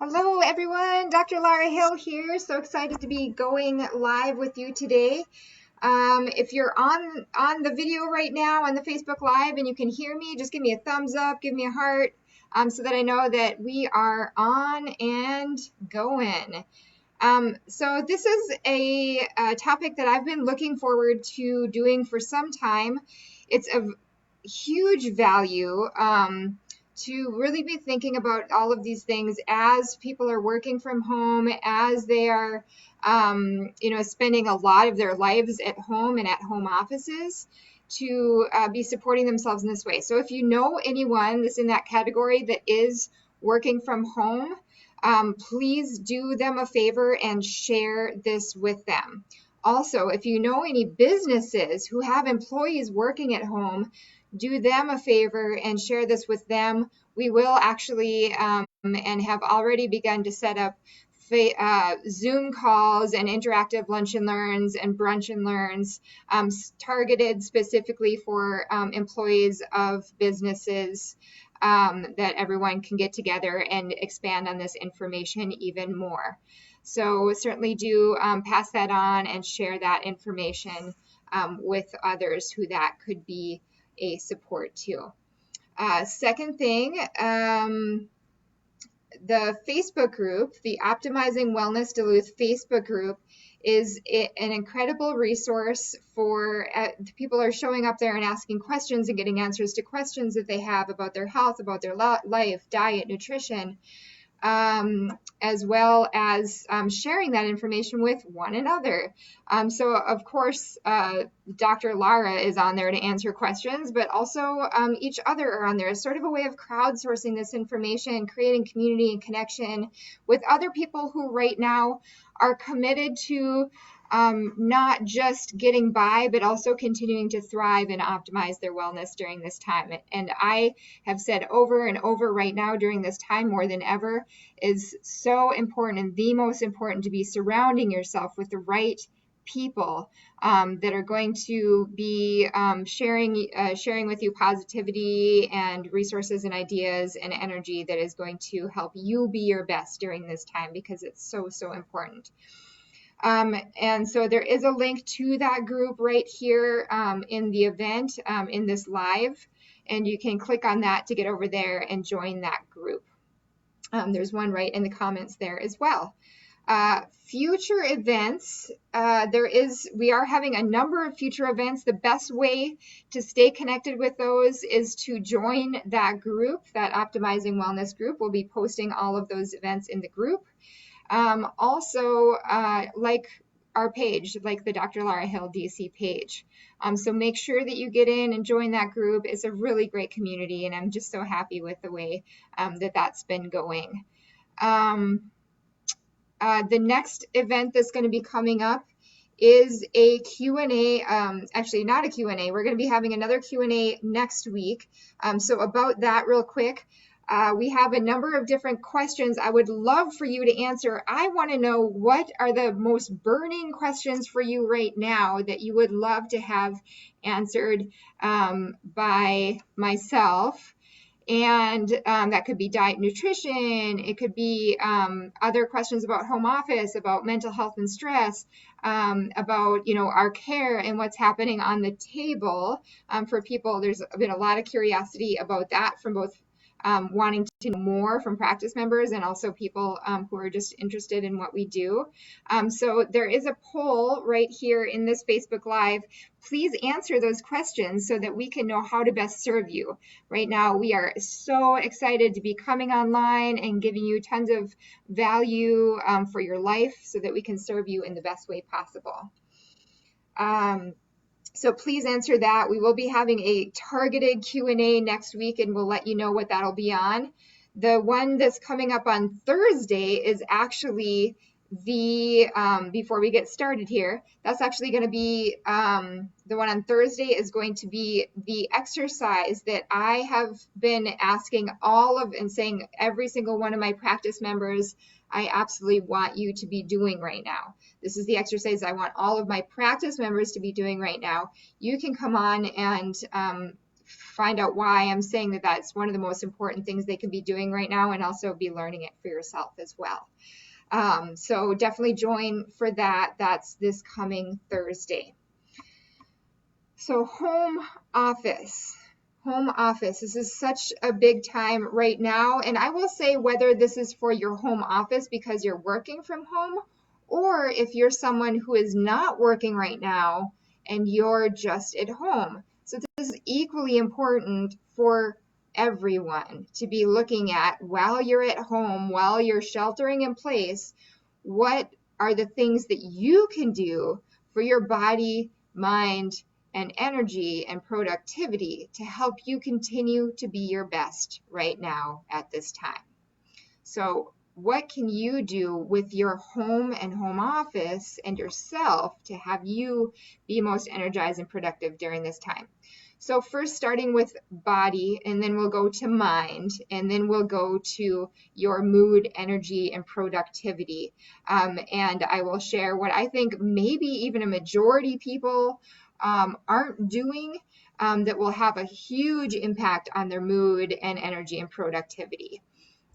Hello everyone, Dr. Lara Hill here. So excited to be going live with you today. If you're on the video right now on the Facebook Live and you can hear me, just give me a thumbs up, give me a heart, so that I know that we are on and going. So this is a topic that I've been looking forward to doing for some time. It's of huge value to really be thinking about all of these things as people are working from home, as they are, spending a lot of their lives at home and at home offices to be supporting themselves in this way. So if you know anyone that's in that category that is working from home, please do them a favor and share this with them. Also, if you know any businesses who have employees working at home, do them a favor and share this with them. We will actually and have already begun to set up Zoom calls and interactive lunch and learns and brunch and learns targeted specifically for employees of businesses, that everyone can get together and expand on this information even more. So certainly do pass that on and share that information with others who that could be a support to. Second thing, the Facebook group, the Optimizing Wellness Duluth Facebook group, is an incredible resource for people are showing up there and asking questions and getting answers to questions that they have about their health, about their life, diet, nutrition, as well as sharing that information with one another. So of course, Dr. Lara is on there to answer questions, but also each other are on there. It's sort of a way of crowdsourcing this information, creating community and connection with other people who right now are committed to not just getting by, but also continuing to thrive and optimize their wellness during this time. And I have said over and over right now during this time more than ever is so important, and the most important, to be surrounding yourself with the right people that are going to be sharing with you positivity and resources and ideas and energy that is going to help you be your best during this time, because it's so important. And so there is a link to that group right here in the event, in this live, and you can click on that to get over there and join that group. There's one right in the comments there as well. Future events, we are having a number of future events. The best way to stay connected with those is to join that group, that Optimizing Wellness group. We'll be posting all of those events in the group. Also, like our page, like the Dr. Lara Hill DC page. So make sure that you get in and join that group. It's a really great community, and I'm just so happy with the way that that's been going. The next event that's going to be coming up is a Q&A, actually not a Q&A. We're going to be having another Q&A next week. So about that real quick, we have a number of different questions I would love for you to answer. I want to know, what are the most burning questions for you right now that you would love to have answered by myself? And that could be diet, nutrition. It could be other questions about home office, about mental health and stress, about our care and what's happening on the table for people. There's been a lot of curiosity about that from both wanting to know more from practice members and also people who are just interested in what we do. So there is a poll right here in this Facebook Live. Please answer those questions so that we can know how to best serve you. Right now, we are so excited to be coming online and giving you tons of value for your life so that we can serve you in the best way possible. So please answer that. We will be having a targeted Q&A next week, and we'll let you know what that'll be on. The one that's coming up on Thursday is actually before we get started here, that's actually going to be, the one on Thursday is going to be the exercise that I have been asking and saying every single one of my practice members, I absolutely want you to be doing right now. This is the exercise I want all of my practice members to be doing right now. You can come on and find out why I'm saying that that's one of the most important things they can be doing right now, and also be learning it for yourself as well. So definitely join for that. That's this coming Thursday. So home office. Home office. This is such a big time right now. And I will say, whether this is for your home office because you're working from home, or if you're someone who is not working right now and you're just at home. So this is equally important for everyone to be looking at while you're at home, while you're sheltering in place. What are the things that you can do for your body, mind, and energy and productivity to help you continue to be your best right now at this time? So what can you do with your home and home office and yourself to have you be most energized and productive during this time? So first, starting with body, and then we'll go to mind, and then we'll go to your mood, energy, and productivity. And I will share what I think maybe even a majority people aren't doing, that will have a huge impact on their mood and energy and productivity.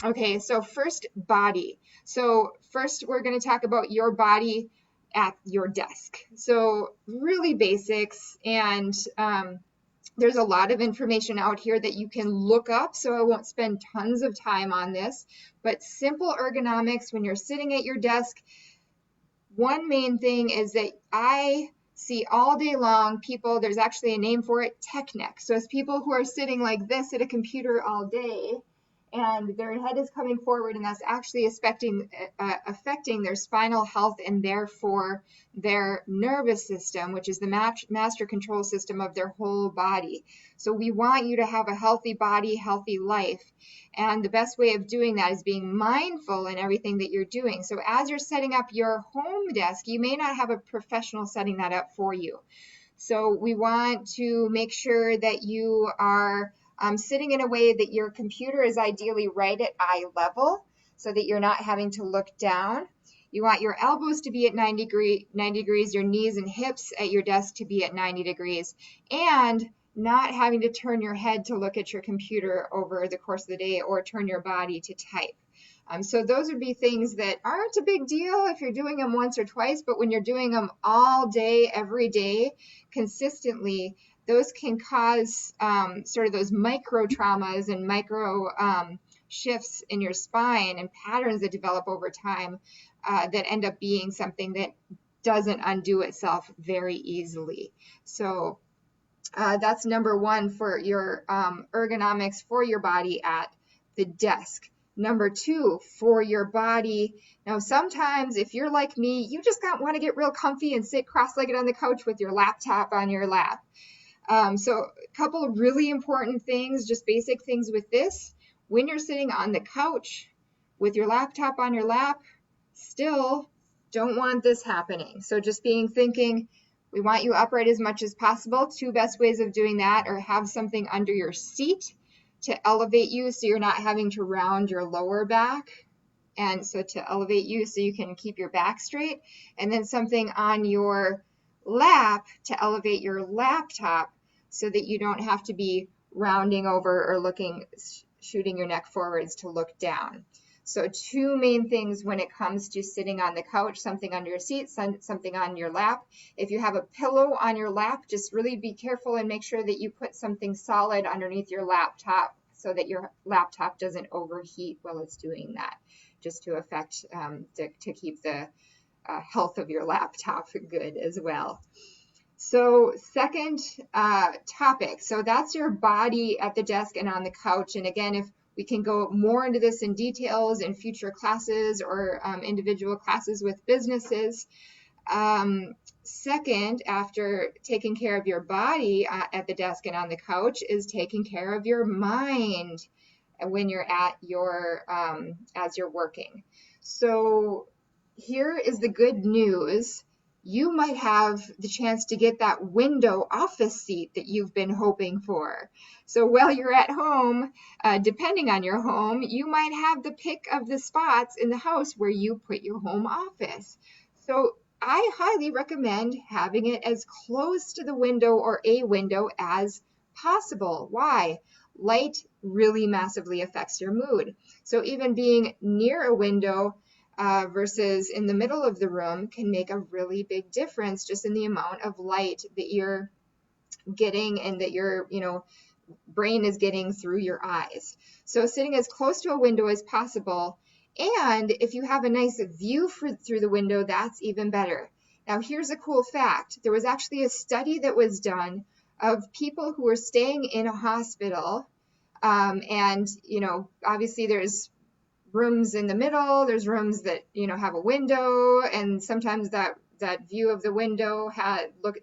Okay, so first, body. So first, we're going to talk about your body at your desk. So really basics, and there's a lot of information out here that you can look up, so I won't spend tons of time on this, but simple ergonomics when you're sitting at your desk. One main thing is that I see all day long people, there's actually a name for it, tech neck. So it's people who are sitting like this at a computer all day, and their head is coming forward, and that's actually affecting their spinal health and therefore their nervous system, which is the master control system of their whole body. So we want you to have a healthy body, healthy life. And the best way of doing that is being mindful in everything that you're doing. So as you're setting up your home desk, you may not have a professional setting that up for you. So we want to make sure that you are sitting in a way that your computer is ideally right at eye level, so that you're not having to look down. You want your elbows to be at 90 degrees, your knees and hips at your desk to be at 90 degrees, and not having to turn your head to look at your computer over the course of the day or turn your body to type. So those would be things that aren't a big deal if you're doing them once or twice, but when you're doing them all day, every day, consistently, those can cause sort of those micro traumas and micro shifts in your spine and patterns that develop over time that end up being something that doesn't undo itself very easily. So that's number one for your ergonomics for your body at the desk. Number two, for your body. Now, sometimes if you're like me, you just want to get real comfy and sit cross-legged on the couch with your laptop on your lap. So a couple of really important things, just basic things with this. When you're sitting on the couch with your laptop on your lap, still don't want this happening. So just thinking, we want you upright as much as possible. Two best ways of doing that are have something under your seat to elevate you so you're not having to round your lower back. And so to elevate you so you can keep your back straight. And then something on your lap to elevate your laptop so that you don't have to be rounding over or shooting your neck forwards to look down. So two main things when it comes to sitting on the couch, something under your seat, something on your lap. If you have a pillow on your lap, just really be careful and make sure that you put something solid underneath your laptop so that your laptop doesn't overheat while it's doing that, just to to keep the health of your laptop good as well. So second topic, so that's your body at the desk and on the couch. And again, if we can go more into this in details in future classes or individual classes with businesses. Second, after taking care of your body at the desk and on the couch, is taking care of your mind when you're at your as you're working. So here is the good news. You might have the chance to get that window office seat that you've been hoping for. So while you're at home, depending on your home, you might have the pick of the spots in the house where you put your home office. So I highly recommend having it as close to the window or a window as possible. Why? Light really massively affects your mood. So even being near a window versus in the middle of the room can make a really big difference just in the amount of light that you're getting and that your brain is getting through your eyes. So sitting as close to a window as possible, and if you have a nice view through the window, that's even better. Now here's a cool fact. There was actually a study that was done of people who were staying in a hospital, and obviously there's rooms in the middle, there's rooms that have a window, and sometimes that view of the window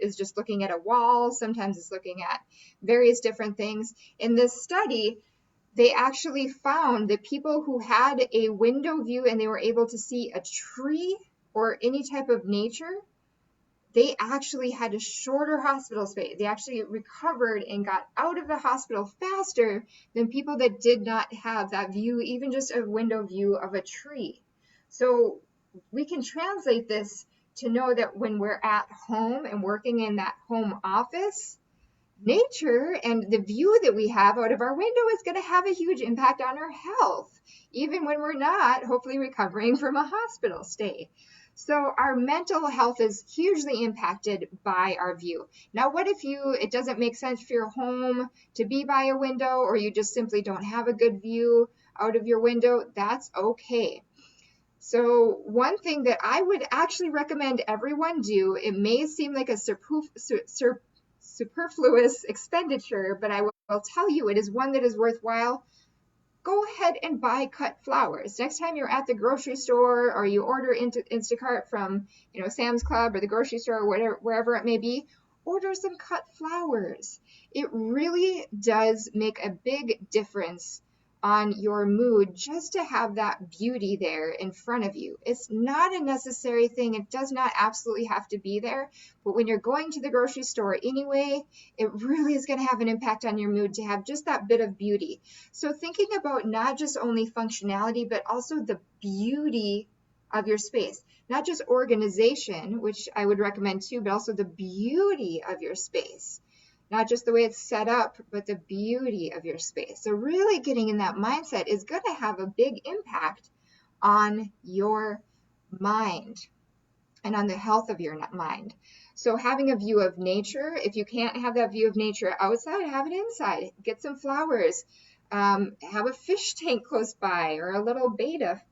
is just looking at a wall, sometimes it's looking at various different things. In this study, they actually found that people who had a window view and they were able to see a tree or any type of nature, they actually had a shorter hospital stay. They actually recovered and got out of the hospital faster than people that did not have that view, even just a window view of a tree. So we can translate this to know that when we're at home and working in that home office, nature and the view that we have out of our window is going to have a huge impact on our health, even when we're not hopefully recovering from a hospital stay. So our mental health is hugely impacted by our view. Now, what if it doesn't make sense for your home to be by a window, or you just simply don't have a good view out of your window? That's okay. So one thing that I would actually recommend everyone do, it may seem like a superfluous expenditure, but I will tell you it is one that is worthwhile. Go ahead and buy cut flowers. Next time you're at the grocery store or you order into Instacart from Sam's Club or the grocery store or wherever it may be, order some cut flowers. It really does make a big difference on your mood just to have that beauty there in front of you. It's not a necessary thing. It does not absolutely have to be there. But when you're going to the grocery store anyway, it really is going to have an impact on your mood to have just that bit of beauty. So thinking about not just only functionality, but also the beauty of your space, not just organization, which I would recommend too, but also the beauty of your space. Not just the way it's set up, but the beauty of your space. So really getting in that mindset is going to have a big impact on your mind and on the health of your mind. So having a view of nature, if you can't have that view of nature outside, have it inside. Get some flowers. Have a fish tank close by or a little betta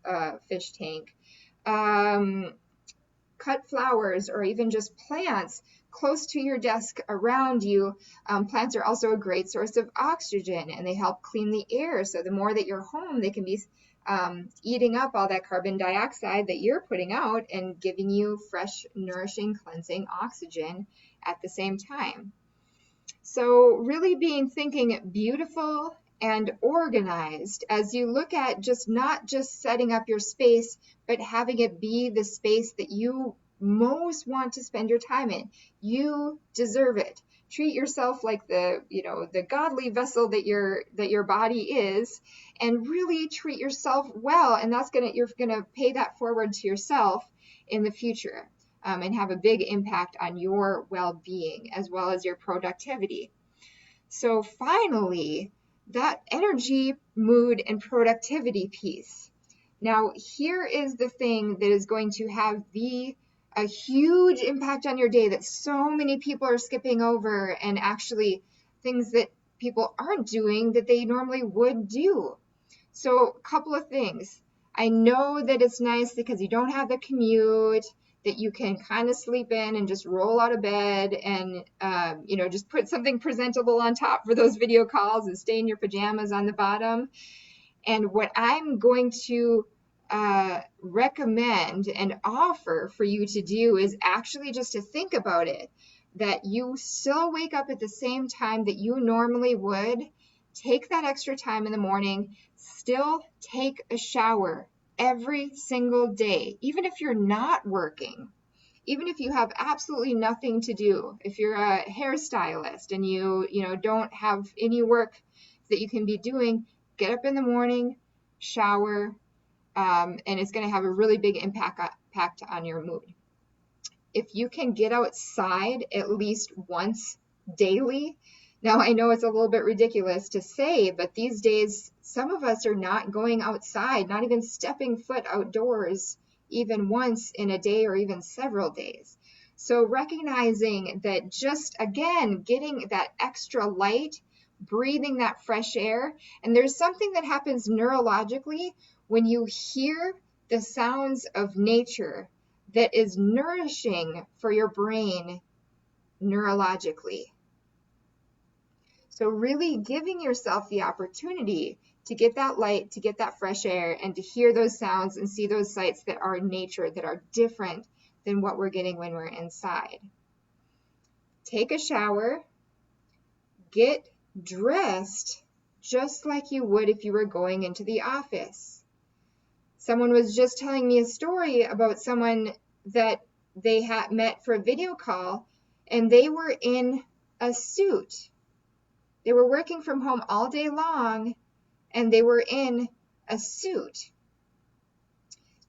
fish tank. Cut flowers or even just plants close to your desk around you. Plants are also a great source of oxygen and they help clean the air. So the more that you're home, they can be eating up all that carbon dioxide that you're putting out and giving you fresh, nourishing, cleansing oxygen at the same time. So really thinking beautiful and organized as you look at not just setting up your space, but having it be the space that you most want to spend your time in. You deserve it. Treat yourself like the godly vessel that your body is, and really treat yourself well. And you're gonna pay that forward to yourself in the future, and have a big impact on your well-being as well as your productivity. So finally, that energy, mood, and productivity piece. Now, here is the thing that is going to have a huge impact on your day that so many people are skipping over, and actually things that people aren't doing that they normally would do. So a couple of things. I know that it's nice because you don't have the commute, that you can kind of sleep in and just roll out of bed and, just put something presentable on top for those video calls and stay in your pajamas on the bottom. And what I'm going to recommend and offer for you to do is actually just to think about it, that you still wake up at the same time that you normally would, take that extra time in the morning, still take a shower every single day, even if you're not working, even if you have absolutely nothing to do. If you're a hairstylist and you don't have any work that you can be doing, get up in the morning, shower, and it's going to have a really big impact on your mood. If you can get outside at least once daily, Now, I know it's a little bit ridiculous to say, but these days, some of us are not going outside, not even stepping foot outdoors, even once in a day or even several days. So, recognizing that just again, getting that extra light, breathing that fresh air, and there's something that happens neurologically when you hear the sounds of nature that is nourishing for your brain neurologically. So really giving yourself the opportunity to get that light, to get that fresh air, and to hear those sounds and see those sights that are nature, that are different than what we're getting when we're inside. Take a shower, get dressed just like you would if you were going into the office. Someone was just telling me a story about someone that they had met for a video call, and they were in a suit. They were working from home all day long, and they were in a suit.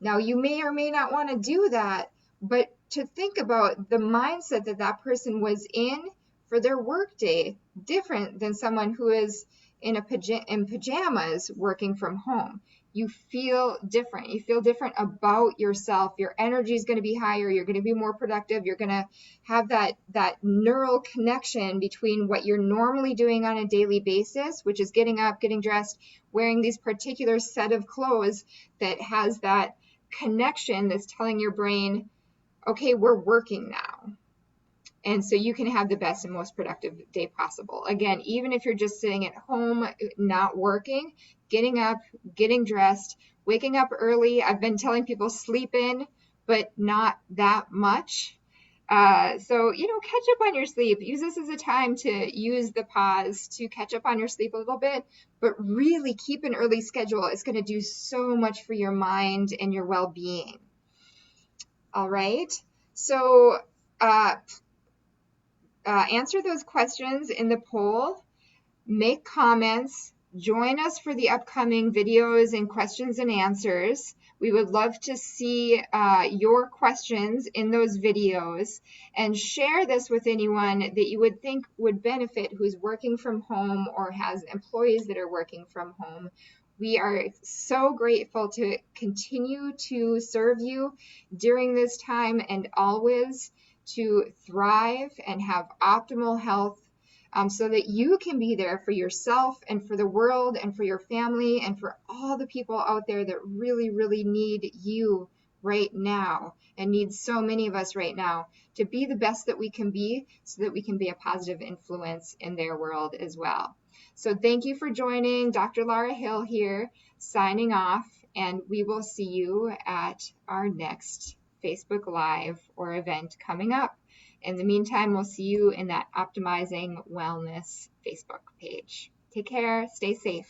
Now, you may or may not want to do that, but to think about the mindset that that person was in for their workday, different than someone who is in pajamas working from home. You feel different. You feel different about yourself. Your energy is going to be higher. You're going to be more productive. You're going to have that neural connection between what you're normally doing on a daily basis, which is getting up, getting dressed, wearing these particular set of clothes that has that connection that's telling your brain, okay, we're working now. And so you can have the best and most productive day possible. Again, even if you're just sitting at home, not working, getting up, getting dressed, waking up early. I've been telling people sleep in, but not that much. So, catch up on your sleep. Use this as a time to use the pause to catch up on your sleep a little bit, but really keep an early schedule. It's going to do so much for your mind and your well-being. All right. So, answer those questions in the poll, make comments, join us for the upcoming videos and questions and answers. We would love to see your questions in those videos, and share this with anyone that you would think would benefit who's working from home or has employees that are working from home. We are so grateful to continue to serve you during this time and always to thrive and have optimal health, so that you can be there for yourself and for the world and for your family and for all the people out there that really, really need you right now, and need so many of us right now to be the best that we can be, so that we can be a positive influence in their world as well. So thank you for joining. Dr. Laura Hill here, signing off, and we will see you at our next Facebook Live or event coming up. In the meantime, we'll see you in that Optimizing Wellness Facebook page. Take care. Stay safe.